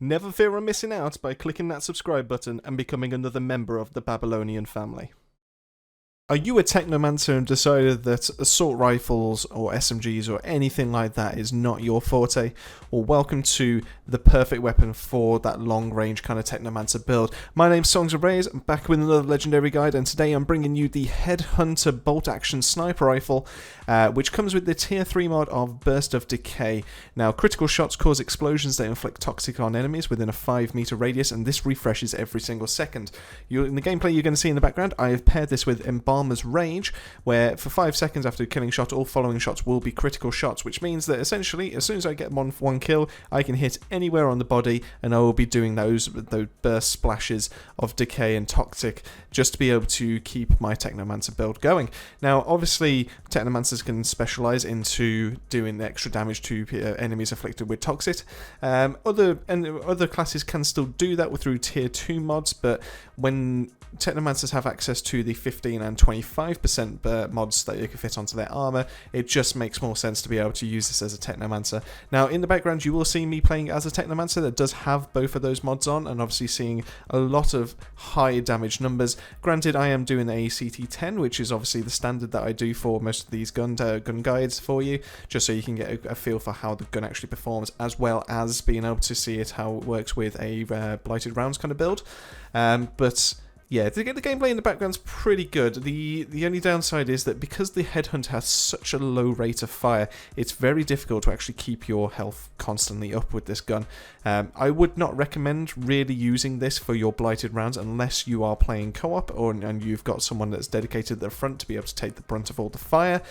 Never fear of missing out by clicking that subscribe button and becoming another member of the Babylonian family. Are you a Technomancer and decided that assault rifles or SMGs or anything like that is not your forte? Well, welcome to the perfect weapon for that long-range kind of Technomancer build. My name's Songs of Rays, I'm back with another legendary guide, and today I'm bringing you the Headhunter bolt-action sniper rifle, which comes with the tier 3 mod of Burst of Decay. Now, critical shots cause explosions that inflict toxic on enemies within a 5-meter radius, and this refreshes every single second. In the gameplay you're going to see in the background, I have paired this with Embalmer's Rage, where for 5 seconds after killing a shot, all following shots will be critical shots, which means that essentially, as soon as I get one kill, I can hit anywhere on the body, and I will be doing those burst splashes of decay and toxic just to be able to keep my Technomancer build going. Now, obviously, Technomancers can specialize into doing the extra damage to enemies afflicted with toxic. Other classes can still do that through tier 2 mods, but when Technomancers have access to the 15 and 25% mods that you can fit onto their armor, it just makes more sense to be able to use this as a Technomancer. Now, in the background, you will see me playing as a Technomancer that does have both of those mods on, and obviously seeing a lot of high damage numbers. Granted, I am doing a CT10, which is obviously the standard that I do for most of these gun guides for you, just so you can get a feel for how the gun actually performs, as well as being able to see how it works with a blighted rounds kind of build. But yeah, the gameplay in the background's pretty good. The only downside is that because the Headhunter has such a low rate of fire, it's very difficult to actually keep your health constantly up with this gun. I would not recommend really using this for your blighted rounds unless you are playing co-op and you've got someone that's dedicated at the front to be able to take the brunt of all the fire.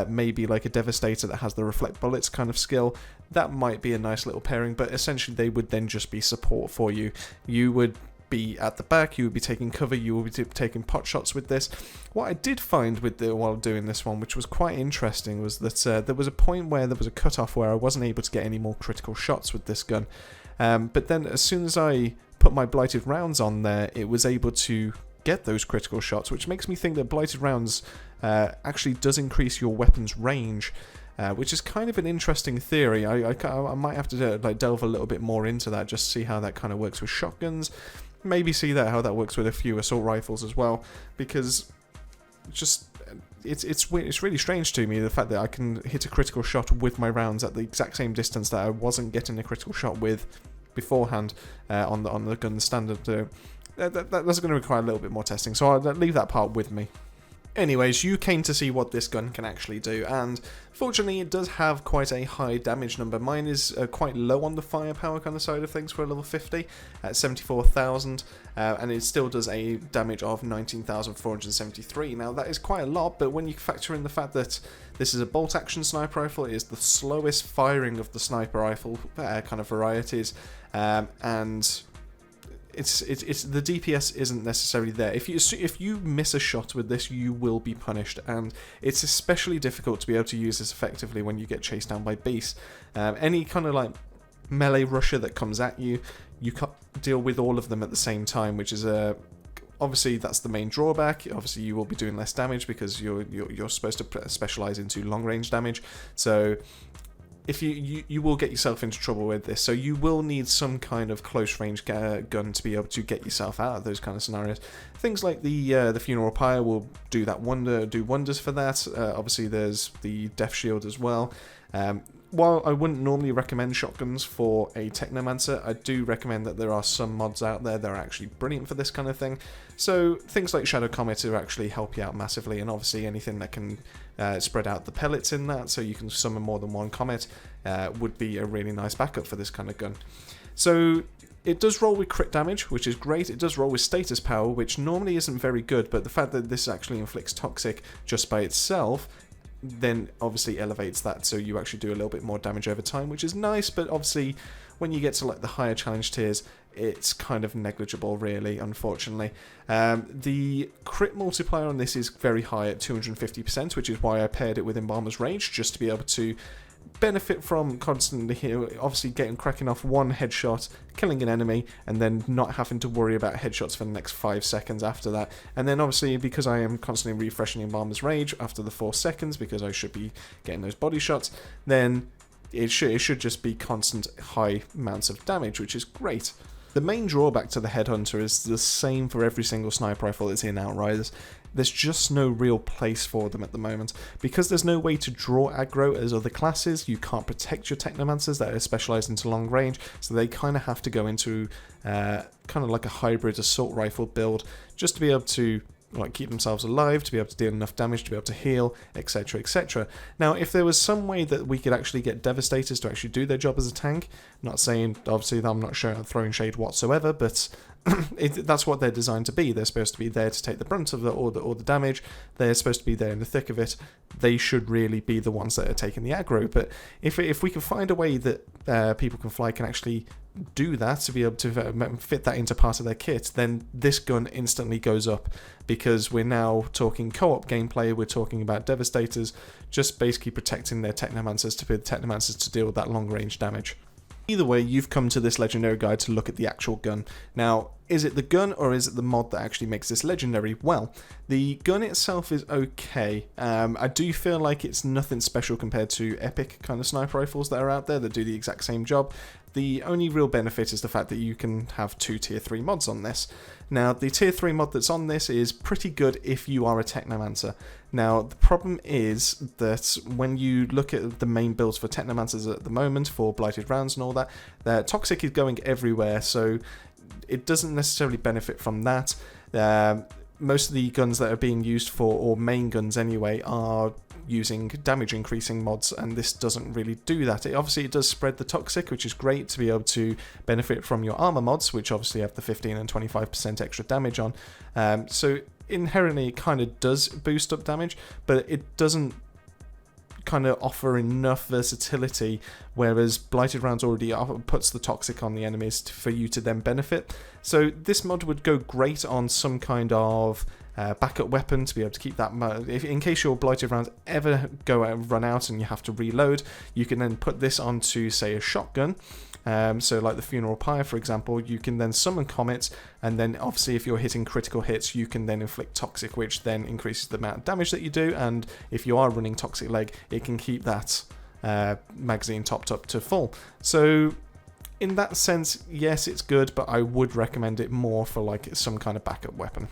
Maybe like a Devastator that has the reflect bullets kind of skill. That might be a nice little pairing, but essentially they would then just be support for you. You would be at the back, you would be taking cover, you will be taking pot shots with this. What I did find while doing this one, which was quite interesting, was that there was a point where there was a cutoff where I wasn't able to get any more critical shots with this gun. But then as soon as I put my blighted rounds on there, it was able to get those critical shots, which makes me think that blighted rounds actually does increase your weapon's range. Which is kind of an interesting theory. I might have to delve a little bit more into that, just see how that kind of works with shotguns. Maybe see how that works with a few assault rifles as well, because it's really strange to me, the fact that I can hit a critical shot with my rounds at the exact same distance that I wasn't getting a critical shot with beforehand on the gun standard. That's going to require a little bit more testing, so I'll leave that part with me. Anyways, you came to see what this gun can actually do, and fortunately it does have quite a high damage number. Mine is quite low on the firepower kind of side of things for a level 50 at 74,000, and it still does a damage of 19,473. Now that is quite a lot, but when you factor in the fact that this is a bolt action sniper rifle, it is the slowest firing of the sniper rifle kind of varieties, and it's the DPS isn't necessarily there. If you miss a shot with this, you will be punished, and it's especially difficult to be able to use this effectively when you get chased down by beasts. Any kind of like melee rusher that comes at you, you can't deal with all of them at the same time, which is obviously that's the main drawback. Obviously you will be doing less damage because you're supposed to specialize into long range damage. So if you will get yourself into trouble with this, so you will need some kind of close range gun to be able to get yourself out of those kind of scenarios. Things like the funeral pyre will do wonders for that. Obviously there's the death shield as well. While I wouldn't normally recommend shotguns for a Technomancer, I do recommend that there are some mods out there that are actually brilliant for this kind of thing. So things like Shadow Comet will actually help you out massively, and obviously anything that can spread out the pellets in that so you can summon more than one comet would be a really nice backup for this kind of gun. So it does roll with crit damage, which is great. It does roll with status power, which normally isn't very good, but the fact that this actually inflicts toxic just by itself then obviously elevates that, so you actually do a little bit more damage over time, which is nice. But obviously when you get to like the higher challenge tiers, it's kind of negligible really, unfortunately. The crit multiplier on this is very high at 250%, which is why I paired it with Embalmer's Rage, just to be able to benefit from constantly here, obviously cracking off one headshot, killing an enemy, and then not having to worry about headshots for the next 5 seconds after that. And then obviously because I am constantly refreshing Embalmer's Rage after the 4 seconds, because I should be getting those body shots, then it should just be constant high amounts of damage, which is great. The main drawback to the Headhunter is the same for every single sniper rifle that's in Outriders. There's just no real place for them at the moment. Because there's no way to draw aggro as other classes, you can't protect your Technomancers that are specialised into long range, so they kind of have to go into kind of like a hybrid assault rifle build just to be able to like keep themselves alive, to be able to deal enough damage, to be able to heal, etc, etc. Now, if there was some way that we could actually get Devastators to actually do their job as a tank, not saying, obviously, that I'm not throwing shade whatsoever, but that's what they're designed to be. They're supposed to be there to take the brunt of all the damage. They're supposed to be there in the thick of it. They should really be the ones that are taking the aggro. But if we can find a way that People Can Fly can actually do that, to be able to fit that into part of their kit, then this gun instantly goes up, because we're now talking co-op gameplay. We're talking about Devastators just basically protecting their Technomancers to be the Technomancers to deal with that long range damage. Either way, you've come to this legendary guide to look at the actual gun. Now, is it the gun or is it the mod that actually makes this legendary? Well, the gun itself is okay. I do feel like it's nothing special compared to epic kind of sniper rifles that are out there that do the exact same job. The only real benefit is the fact that you can have 2 tier 3 mods on this. Now, the tier 3 mod that's on this is pretty good if you are a Technomancer. Now, the problem is that when you look at the main builds for Technomancers at the moment, for Blighted Rounds and all that, Toxic is going everywhere, so it doesn't necessarily benefit from that. Most of the guns that are being used for, or main guns anyway, are using damage increasing mods, and this doesn't really do that. Obviously it does spread the Toxic, which is great to be able to benefit from your armor mods, which obviously have the 15 and 25% extra damage on. So inherently it kind of does boost up damage, but it doesn't kind of offer enough versatility, whereas Blighted Rounds already puts the Toxic on the enemies for you to then benefit. So this mod would go great on some kind of backup weapon to be able to keep that. In case your Blighted Rounds ever run out and you have to reload, you can then put this onto, say, a shotgun. So like the Funeral Pyre, for example, you can then summon Comets, and then obviously if you're hitting critical hits, you can then inflict Toxic, which then increases the amount of damage that you do, and if you are running Toxic Leg, it can keep that magazine topped up to full. So in that sense, yes, it's good, but I would recommend it more for like some kind of backup weapon.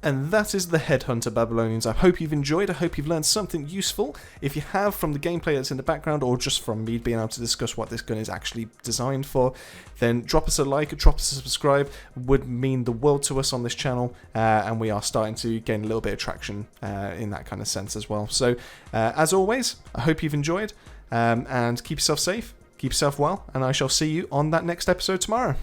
And that is the Headhunter, Babylonians. I hope you've enjoyed. I hope you've learned something useful. If you have, from the gameplay that's in the background, or just from me being able to discuss what this gun is actually designed for, then drop us a like, drop us a subscribe. Would mean the world to us on this channel, and we are starting to gain a little bit of traction in that kind of sense as well. So, as always, I hope you've enjoyed, and keep yourself safe, keep yourself well, and I shall see you on that next episode tomorrow.